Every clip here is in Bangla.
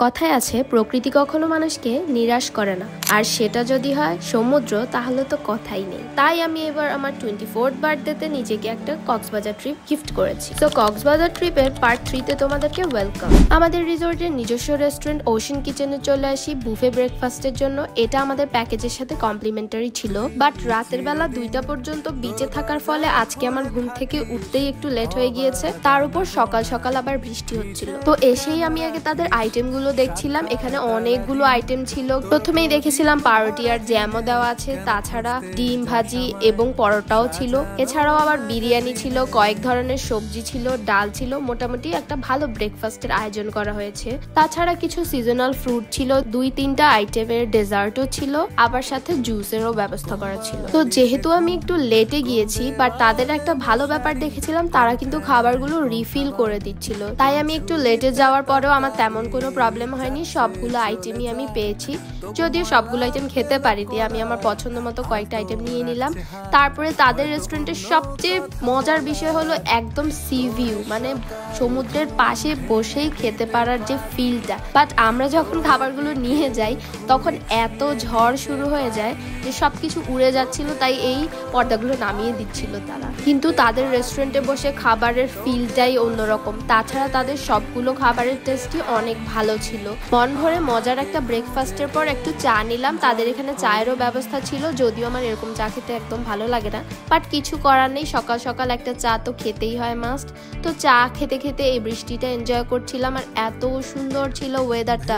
কথায় আছে প্রকৃতি কখনো মানুষকে নিরাশ করে না, আর সেটা যদি হয় সমুদ্র তাহলে তো কথাই নেই। তাই আমি এবার আমার 24th বার্থডেতে নিজেকে একটা কক্সবাজার ট্রিপ গিফট করেছি। তো কক্সবাজার ট্রিপের পার্ট 3-তে তোমাদেরকে ওয়েলকাম। আমাদের রিসোর্টের নিজস্ব রেস্টুরেন্ট ওশান কিচেনে চলে আসি বুফে ব্রেকফাস্টের জন্য। এটা আমাদের প্যাকেজের সাথে কমপ্লিমেন্টারি ছিল, বাট রাতের বেলা 2টা পর্যন্ত বিচে থাকার ফলে আজকে আমার ঘুম থেকে উঠতেই একটু লেট হয়ে গিয়েছে। তার উপর সকাল সকাল আবার বৃষ্টি হচ্ছিল। তো এসেই আমি আগে তাদের আইটেমগুলো দেখছিলাম। এখানে অনেকগুলো আইটেম ছিল। প্রথমেই দেখেছিলাম পাউরুটি আর জ্যামও দেওয়া আছে, তাছাড়া ডিম ভাজি এবং পরোটাও ছিল। এছাড়াও আবার বিরিয়ানি ছিল, কয়েক ধরনের সবজি ছিল, ডাল ছিল। মোটামুটি একটা ভালো ব্রেকফাস্টের আয়োজন করা হয়েছে। তাছাড়া কিছু সিজনাল ফ্রুট ছিল, 2-3টা আইটেমের ডেজার্টও ছিল, আবার সাথে জুসেরও ব্যবস্থা করা ছিল। তো যেহেতু আমি একটু লেটে গিয়েছি, বাট তাদের একটা ভালো ব্যাপার দেখেছিলাম, তারা কিন্তু খাবারগুলো রিফিল করে দিচ্ছিল। তাই আমি একটু লেটে যাওয়ার পরেও আমার তেমন কোনো প্রবলেম হয়নি। সবগুলো আইটেমই আমি পেয়েছি, যদিও সবগুলো আইটেম খেতে পারিনি। আমি আমার পছন্দ মতো কয়েকটা আইটেম নিয়ে নিলাম। তারপরে তাদের রেস্টুরেন্টের সবচেয়ে মজার বিষয় হলো একদম সি ভিউ, মানে সমুদ্রের পাশে বসেই খেতে পারার যে ফিলটা। বাট আমরা যখন খাবারগুলো নিয়ে যাই তখন এত ঝড় শুরু হয়ে যায় যে সবকিছু উড়ে যাচ্ছিল, তাই এই পর্দাগুলো নামিয়ে দিচ্ছিল তারা। কিন্তু তাদের রেস্টুরেন্টে বসে খাবারের ফিলটাই অন্যরকম। তাছাড়া তাদের সবগুলো খাবারের টেস্টই অনেক ভালো ছিল। মন ভরে মজার একটা ব্রেকফাস্টের পর একটু চা নিলাম। তাদের এখানে চায়েরও ব্যবস্থা ছিল, যদিও আমার এরকম চা খেতে একদম ভালো লাগে না, বাট কিছু করার নেই, সকাল সকাল একটা চা তো খেতেই হয় মাস্ট। তো চা খেতে খেতে এই বৃষ্টিটা এনজয় করছিলাম, আর এত সুন্দর ছিল ওয়েদারটা।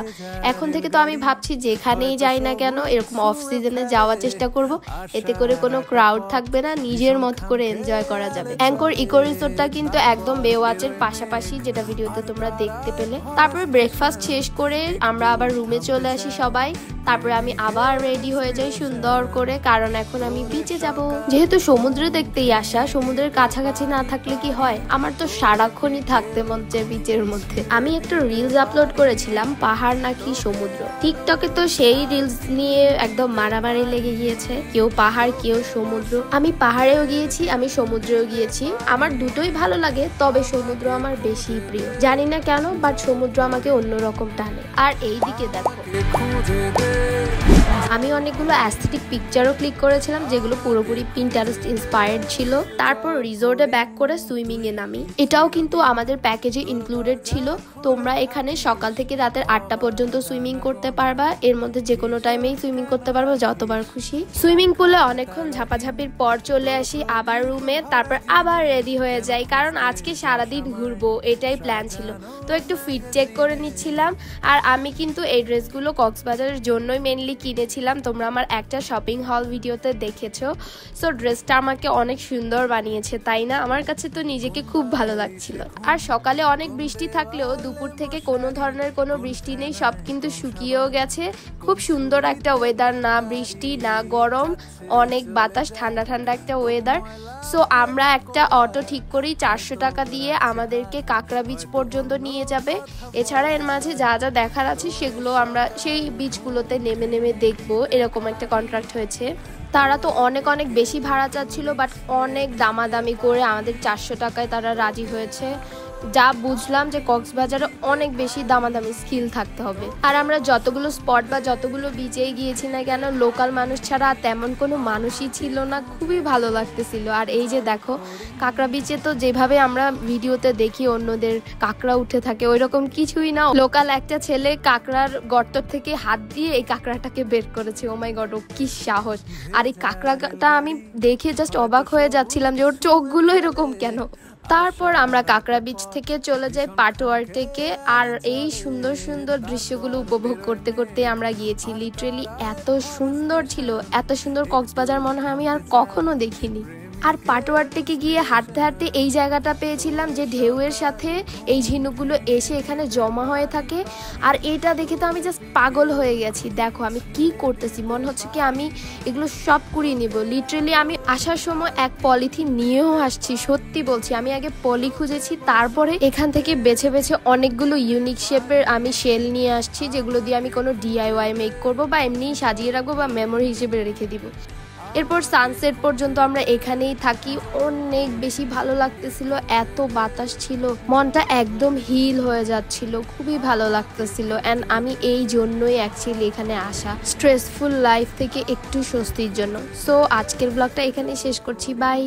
এখন থেকে তো আমি ভাবছি যেখানেই যাই না কেন এরকম অফ সিজনে যাওয়ার চেষ্টা করব, এতে করে কোনো ক্রাউড থাকবে না, নিজের মতো করে এনজয় করা যাবে। অ্যাঙ্কর ইকো রিসোর্টটা কিন্তু একদম বেওয়াচের পাশাপাশি, যেটা ভিডিওতে তোমরা দেখতে পেলে। তারপরে ব্রেকফাস্ট শেষ করে আমরা আবার রুমে চলে আসি সবাই। তারপরে আমি আবার রেডি হয়ে যাই সুন্দর করে, কারণ এখন আমি বিচে যাব। যেহেতু সমুদ্র দেখতেই আসা, সমুদ্রের কাছাকাছি না থাকলে কি হয়, আমার তো সারাক্ষণই থাকতে মন চায় বিচের মধ্যে। আমি একটা রিলস আপলোড করেছিলাম পাহাড় নাকি সমুদ্র। টিকটকে তো সেই রিলস নিয়ে একদম মারামারি লেগে গিয়েছে, কেউ পাহাড় কেউ সমুদ্র। আমি পাহাড়েও গিয়েছি, আমি সমুদ্রেও গিয়েছি। আমার দুটোই ভালো লাগে, তবে সমুদ্র আমার বেশি প্রিয়। জানি না কেন, বাট সমুদ্র আমাকে অন্যরকম টানে। আর এই দিকে দেখো, আমি অনেকগুলো অ্যাস্থেটিক পিকচারও ক্লিক করেছিলাম, যেগুলো পুরোপুরি পিন্টারেস্ট ইন্সপায়ার্ড ছিল। তারপর রিসোর্টে ব্যাক করে সুইমিং এ নামি। এটাও কিন্তু আমাদের প্যাকেজে ইনক্লুডেড ছিল। তোমরা এখানে সকাল থেকে রাতের 8টা পর্যন্ত সুইমিং করতে পারবা। এর মধ্যে যে কোনো টাইমেই সুইমিং করতে পারবা, যতবার খুশি। সুইমিং পুলে অনেকক্ষণ ঝাপাঝাপির পর চলে আসি আবার রুমে। তারপর আবার রেডি হয়ে যাই, কারণ আজকে সারাদিন ঘুরবো, এটাই প্ল্যান ছিল। তো একটু ফিট চেক করে নিচ্ছিলাম। আর আমি কিন্তু এই ড্রেসগুলো কক্সবাজারের জন্যই মেনলি কিনেছিলাম। তোমরা আমার একটা শপিং হল ভিডিওতে দেখেছো। সো ড্রেসটা আমাকে অনেক সুন্দর বানিয়েছে, তাই না? আমার কাছে তো নিজেকে খুব ভালো লাগছিল। আর সকালে অনেক বৃষ্টি থাকলেও দুপুর থেকে কোনো ধরনের কোনো বৃষ্টি নেই, সব কিন্তু শুকিয়েও গেছে। খুব সুন্দর একটা ওয়েদার, না বৃষ্টি না গরম, অনেক বাতাস, ঠান্ডা ঠান্ডা একটা ওয়েদার। সো আমরা একটা অটো ঠিক করি 400 টাকা দিয়ে, আমাদেরকে কাঁকড়া বিচ পর্যন্ত নিয়ে যাবে। এছাড়া এর মাঝে যা যা দেখার আছে সেগুলো আমরা সেই বিচগুলোতে নেমে নেমে দেখবো, এরকম একটা কন্ট্রাক্ট হয়েছে। তারা তো অনেক অনেক বেশি ভাড়া চাচ্ছিল, বাট অনেক দামাদামি করে আমাদের 400 টাকায় তারা রাজি হয়েছে। যা বুঝলাম যে কক্সবাজারে অনেক বেশি দামাদামি স্কিল থাকতে হবে। আর আমরা যতগুলো স্পট বা যতগুলো বিচেই গিয়েছি না কেন, লোকাল মানুষ ছাড়া তেমন কোনো মানুষই ছিল না। খুবই ভালো লাগতেছিল। আর এই যে দেখো, কাঁকড়া বিচে তো যেভাবে আমরা ভিডিওতে দেখি অন্যদের কাঁকড়া উঠে থাকে, ওইরকম কিছুই না। লোকাল একটা ছেলে কাঁকড়ার গর্ত থেকে হাত দিয়ে এই কাঁকড়াটাকে বের করেছে। ও মাই গড, ও কি সাহস! আর এই কাঁকড়াটা আমি দেখে জাস্ট অবাক হয়ে যাচ্ছিলাম যে ওর চোখগুলো এরকম কেন। তারপর আমরা কাঁকড়া বিচ থেকে চলে যাই পাটোয়ার থেকে। আর এই সুন্দর সুন্দর দৃশ্যগুলো উপভোগ করতে করতে আমরা গিয়েছি। লিটারেলি এত সুন্দর ছিল, এত সুন্দর কক্সবাজার মনে হয় আমি আর কখনো দেখিনি। আর পাটোয়ার থেকে গিয়ে হাঁটতে হাঁটতে এই জায়গাটা পেয়েছিলাম যে ঢেউয়ের সাথে এই ঝিনুকগুলো এসে এখানে জমা হয়ে থাকে। আর এটা দেখে তো আমি জাস্ট পাগল হয়ে গেছি। দেখো আমি কি করতেছি, মনে হচ্ছে কি আমি এগুলো সব কুড়িয়ে নিব। লিটারেলি আমি আসার সময় এক পলিথিন নিয়েও আসছি, সত্যি বলছি। আমি আগে পলি খুঁজেছি, তারপরে এখান থেকে বেছে বেছে অনেকগুলো ইউনিক শেপের আমি শেল নিয়ে আসছি, যেগুলো দিয়ে আমি কোনো DIY মেক করব বা এমনি সাজিয়ে রাখবো বা মেমোরি হিসেবে রেখে দিব। এরপর সানসেট পর্যন্ত আমরা এখানেই থাকি। অনেক বেশি ভালো লাগতেছিল, এত বাতাস ছিল, মনটা একদম হিল হয়ে যাচ্ছিল, খুবই ভালো লাগতেছিল। এন্ড আমি এই জন্যই অ্যাকচুয়ালি এখানে আসা, স্ট্রেসফুল লাইফ থেকে একটু স্বস্তির জন্য। সো আজকের ব্লগটা এখানে শেষ করছি, বাই।